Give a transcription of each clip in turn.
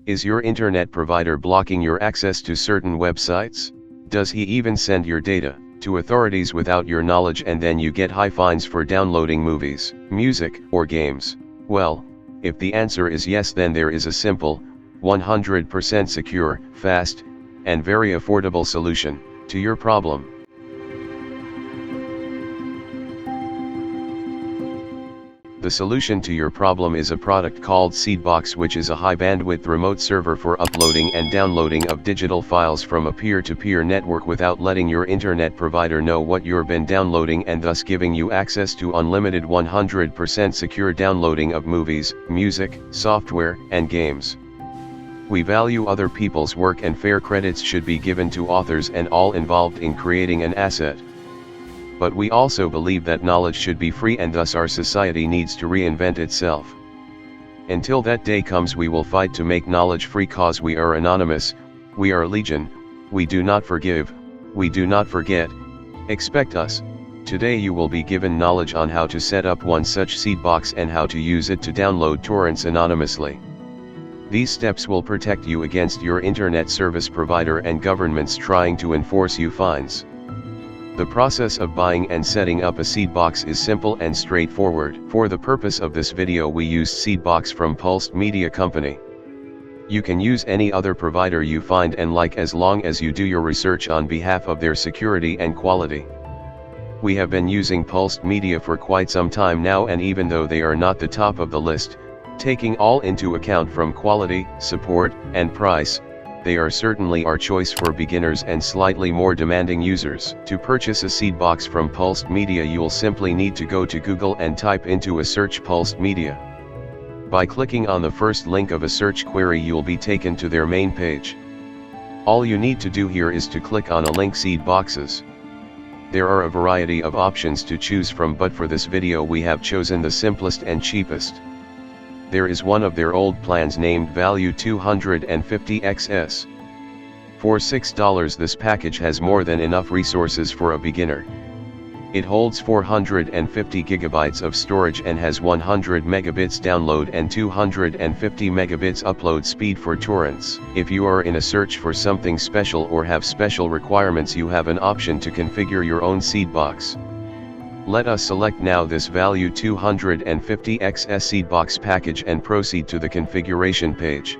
Is your internet provider blocking your access to certain websites? Does he even send your data to authorities without your knowledge and then you get high fines for downloading movies, music, or games? Well, if the answer is yes, then there is a simple, 100% secure, fast, and very affordable solution to your problem. The solution to your problem is a product called Seedbox, which is a high-bandwidth remote server for uploading and downloading of digital files from a peer-to-peer network without letting your internet provider know what you've been downloading, and thus giving you access to unlimited 100% secure downloading of movies, music, software, and games. We value other people's work, and fair credits should be given to authors and all involved in creating an asset. But we also believe that knowledge should be free, and thus our society needs to reinvent itself. Until that day comes, we will fight to make knowledge free, cause we are anonymous, we are legion, we do not forgive, we do not forget. Expect us. Today you will be given knowledge on how to set up one such Seedbox and how to use it to download torrents anonymously. These steps will protect you against your internet service provider and governments trying to enforce you fines. The process of buying and setting up a Seedbox is simple and straightforward. For the purpose of this video we used Seedbox from Pulsed Media Company. You can use any other provider you find and like, as long as you do your research on behalf of their security and quality. We have been using Pulsed Media for quite some time now, and even though they are not the top of the list, taking all into account from quality, support, and price, they are certainly our choice for beginners and slightly more demanding users. To purchase a Seedbox from Pulsed Media, you'll simply need to go to Google and type into a search Pulsed Media. By clicking on the first link of a search query, you'll be taken to their main page. All you need to do here is to click on a link Seedboxes. There are a variety of options to choose from, but for this video we have chosen the simplest and cheapest. There is one of their old plans named Value 250XS. For $6 this package has more than enough resources for a beginner. It holds 450 gigabytes of storage and has 100 megabits download and 250 megabits upload speed for torrents. If you are in a search for something special or have special requirements, you have an option to configure your own Seedbox. Let us select now this Value 250XS Seedbox package and proceed to the configuration page.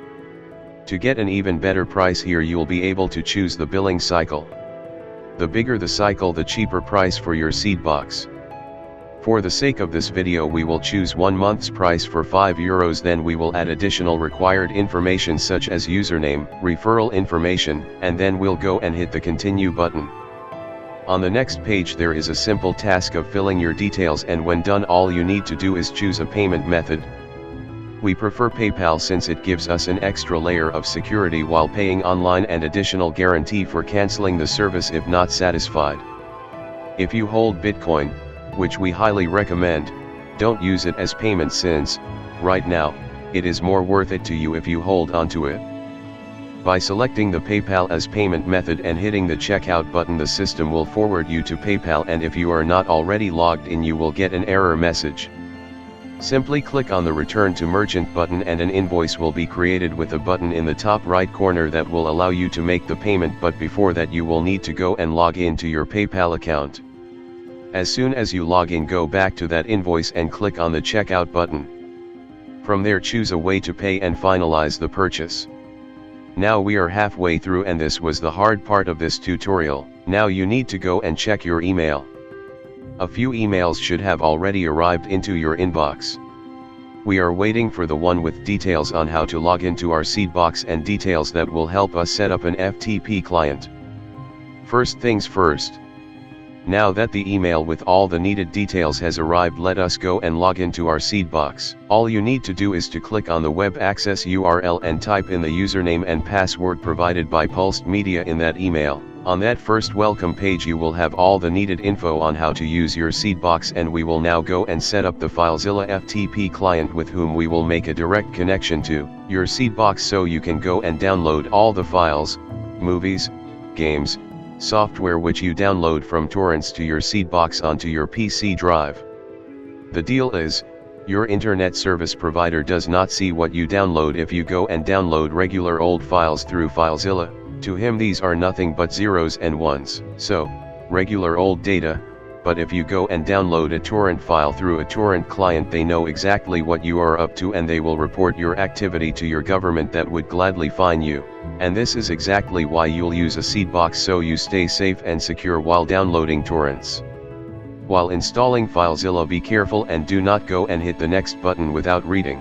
To get an even better price here, you'll be able to choose the billing cycle. The bigger the cycle, the cheaper price for your Seedbox. For the sake of this video we will choose 1 month's price for €5, then we will add additional required information such as username, referral information, and then we'll go and hit the continue button. On the next page there is a simple task of filling your details, and when done all you need to do is choose a payment method. We prefer PayPal since it gives us an extra layer of security while paying online and additional guarantee for canceling the service if not satisfied. If you hold Bitcoin, which we highly recommend, don't use it as payment since, right now, it is more worth it to you if you hold onto it. By selecting the PayPal as payment method and hitting the checkout button, the system will forward you to PayPal, and if you are not already logged in you will get an error message. Simply click on the Return to Merchant button and an invoice will be created with a button in the top right corner that will allow you to make the payment, but before that you will need to go and log in to your PayPal account. As soon as you log in, go back to that invoice and click on the checkout button. From there choose a way to pay and finalize the purchase. Now we are halfway through and this was the hard part of this tutorial. Now you need to go and check your email. A few emails should have already arrived into your inbox. We are waiting for the one with details on how to log into our Seedbox and details that will help us set up an FTP client. First things first. Now that the email with all the needed details has arrived, let us go and log into our Seedbox. All you need to do is to click on the web access URL and type in the username and password provided by Pulsed Media in that email. On that first welcome page you will have all the needed info on how to use your Seedbox, and we will now go and set up the FileZilla FTP client with whom we will make a direct connection to your Seedbox so you can go and download all the files, movies, games, software which you download from torrents to your Seedbox onto your PC drive. The deal is, Your internet service provider does not see what you download if you go and download regular old files through FileZilla. To him these are nothing but zeros and ones. So, regular old data, but if you go and download a torrent file through a torrent client, they know exactly what you are up to and they will report your activity to your government that would gladly fine you. And this is exactly why you'll use a Seedbox, so you stay safe and secure while downloading torrents. While installing FileZilla, be careful and do not go and hit the next button without reading.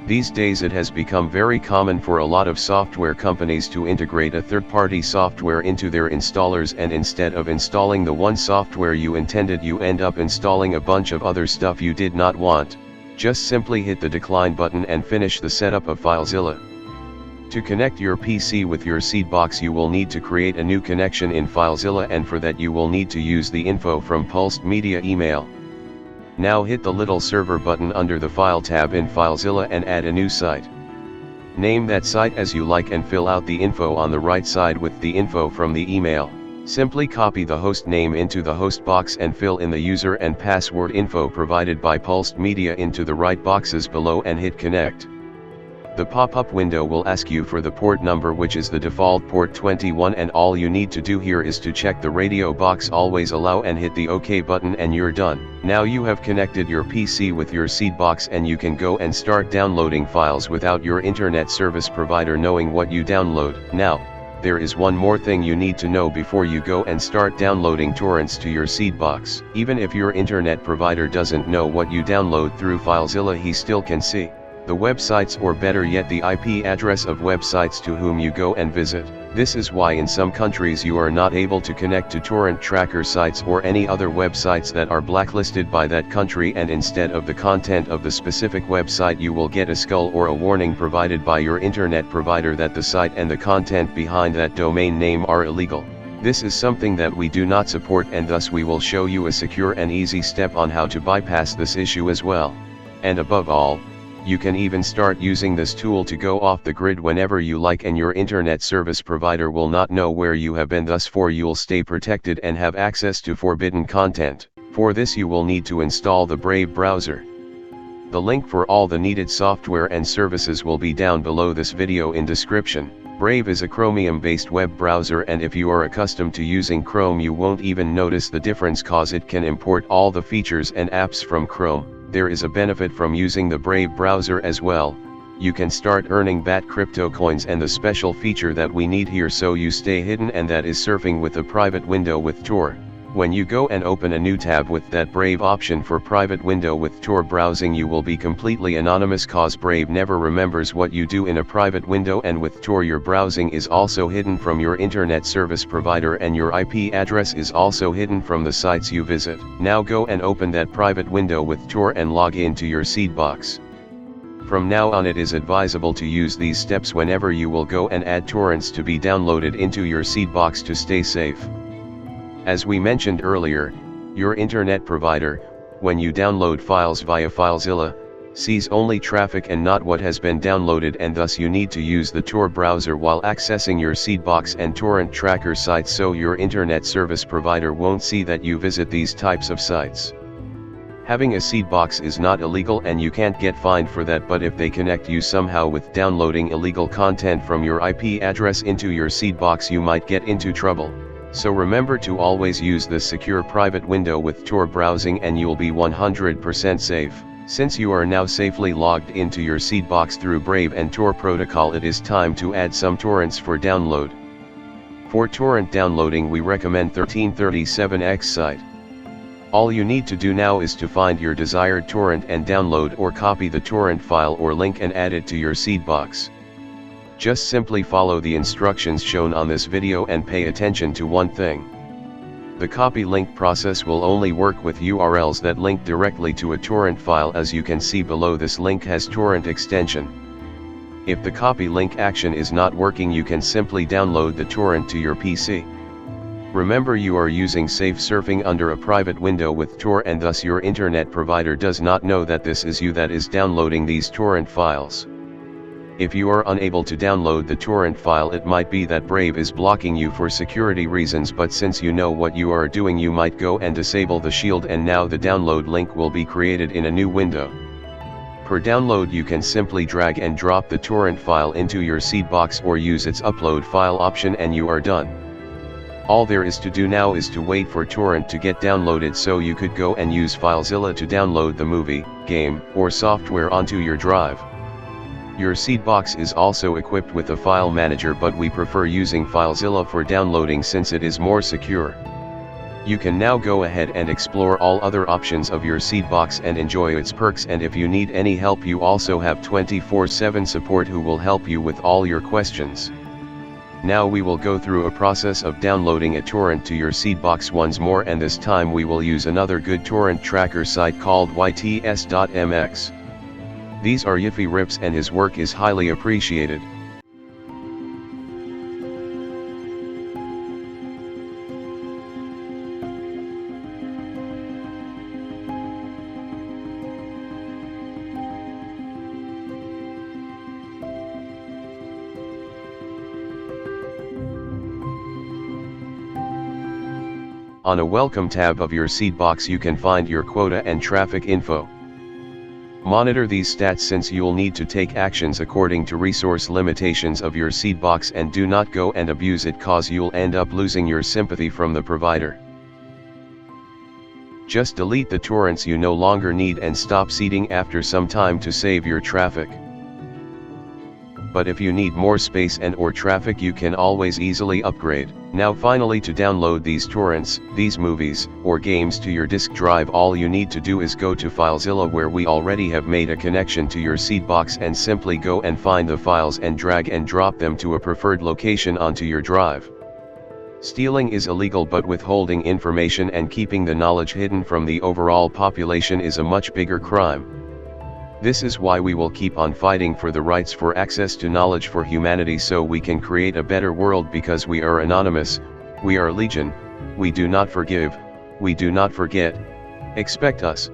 These days it has become very common for a lot of software companies to integrate a third-party software into their installers, and instead of installing the one software you intended, you end up installing a bunch of other stuff you did not want. Just simply hit the decline button and finish the setup of FileZilla. To connect your PC with your Seedbox, you will need to create a new connection in FileZilla, and for that you will need to use the info from Pulsed Media email. Now hit the little server button under the File tab in FileZilla and add a new site. Name that site as you like and fill out the info on the right side with the info from the email. Simply copy the host name into the host box and fill in the user and password info provided by Pulsed Media into the right boxes below and hit connect. The pop-up window will ask you for the port number, which is the default port 21, and all you need to do here is to check the radio box always allow and hit the OK button and you're done. Now you have connected your PC with your Seedbox and you can go and start downloading files without your internet service provider knowing what you download. Now, there is one more thing you need to know before you go and start downloading torrents to your Seedbox. Even if your internet provider doesn't know what you download through FileZilla, he still can see the websites, or better yet the IP address of websites to whom you go and visit. This is why in some countries you are not able to connect to torrent tracker sites or any other websites that are blacklisted by that country, and instead of the content of the specific website you will get a skull or a warning provided by your internet provider that the site and the content behind that domain name are illegal. This is something that we do not support, and thus we will show you a secure and easy step on how to bypass this issue as well. And above all, you can even start using this tool to go off the grid whenever you like, and your internet service provider will not know where you have been, thus you'll stay protected and have access to forbidden content. For this you will need to install the Brave browser. The link for all the needed software and services will be down below this video in description. Brave is a Chromium-based web browser, and if you are accustomed to using Chrome you won't even notice the difference, cause it can import all the features and apps from Chrome. There is a benefit from using the Brave browser as well. You can start earning BAT crypto coins and the special feature that we need here so you stay hidden, and that is surfing with a private window with Tor. When you go and open a new tab with that Brave option for private window with Tor browsing, you will be completely anonymous, cause Brave never remembers what you do in a private window, and with Tor your browsing is also hidden from your internet service provider and your IP address is also hidden from the sites you visit. Now go and open that private window with Tor and log into your Seedbox. From now on it is advisable to use these steps whenever you will go and add torrents to be downloaded into your Seedbox to stay safe. As we mentioned earlier, your internet provider, when you download files via FileZilla, sees only traffic and not what has been downloaded, and thus you need to use the Tor browser while accessing your Seedbox and torrent tracker sites, so your internet service provider won't see that you visit these types of sites. Having a Seedbox is not illegal and you can't get fined for that, but if they connect you somehow with downloading illegal content from your IP address into your Seedbox, you might get into trouble. So remember to always use this secure private window with Tor browsing and you'll be 100% safe. Since you are now safely logged into your Seedbox through Brave and Tor protocol, it is time to add some torrents for download. For torrent downloading we recommend 1337x site. All you need to do now is to find your desired torrent and download or copy the torrent file or link and add it to your Seedbox. Just simply follow the instructions shown on this video and pay attention to one thing. The copy link process will only work with URLs that link directly to a torrent file. As you can see below, this link has torrent extension. If the copy link action is not working, you can simply download the torrent to your PC. Remember, you are using safe surfing under a private window with Tor, and thus your internet provider does not know that this is you that is downloading these torrent files. If you are unable to download the torrent file, it might be that Brave is blocking you for security reasons, but since you know what you are doing, you might go and disable the shield, and now the download link will be created in a new window. Per download, you can simply drag and drop the torrent file into your Seedbox or use its upload file option and you are done. All there is to do now is to wait for torrent to get downloaded, so you could go and use FileZilla to download the movie, game, or software onto your drive. Your Seedbox is also equipped with a file manager, but we prefer using FileZilla for downloading since it is more secure. You can now go ahead and explore all other options of your Seedbox and enjoy its perks, and if you need any help, you also have 24/7 support who will help you with all your questions. Now we will go through a process of downloading a torrent to your Seedbox once more, and this time we will use another good torrent tracker site called yts.mx. These are Yiffy Rips and his work is highly appreciated. On a welcome tab of your Seedbox, you can find your quota and traffic info. Monitor these stats since you'll need to take actions according to resource limitations of your Seedbox, and do not go and abuse it, cause you'll end up losing your sympathy from the provider. Just delete the torrents you no longer need and stop seeding after some time to save your traffic. But if you need more space and or traffic, you can always easily upgrade. Now finally, to download these torrents, these movies, or games to your disk drive, all you need to do is go to FileZilla, where we already have made a connection to your Seedbox, and simply go and find the files and drag and drop them to a preferred location onto your drive. Stealing is illegal, but withholding information and keeping the knowledge hidden from the overall population is a much bigger crime. This is why we will keep on fighting for the rights for access to knowledge for humanity, so we can create a better world, because we are anonymous, we are legion, we do not forgive, we do not forget. Expect us.